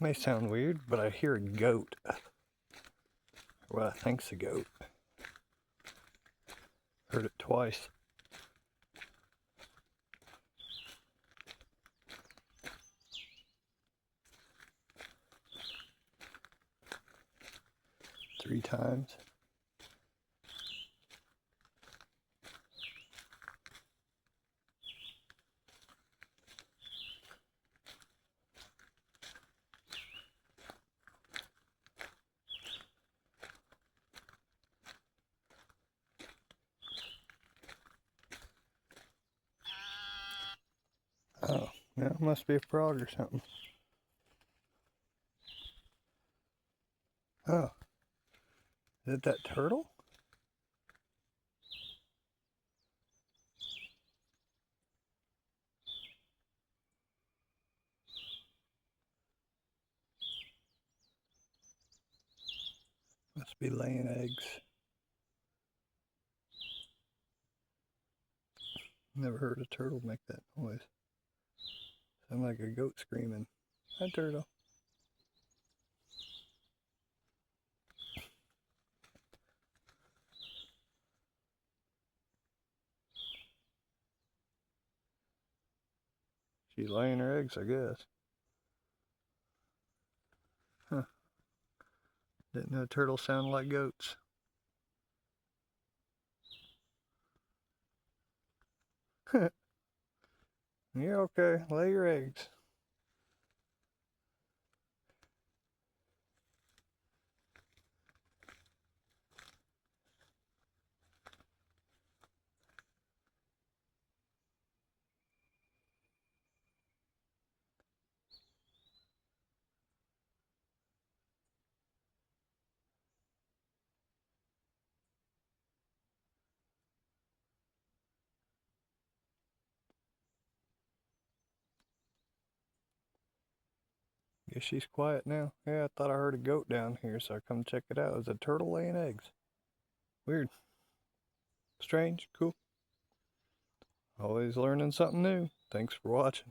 May sound weird, but I hear a goat. What I think's a goat. Heard it twice. Three times. Oh, yeah, it must be a frog or something. Oh, is it that turtle? Must be laying eggs. Never heard a turtle make that noise. Sound like a goat screaming. Hi, turtle. She's laying her eggs, I guess. Huh. Didn't know turtles sound like goats. You're okay. Lay your eggs. Guess she's quiet now. Yeah, I thought I heard a goat down here, so I come check it out. It's a turtle laying eggs. Weird. Strange. Cool. Always learning something new. Thanks for watching.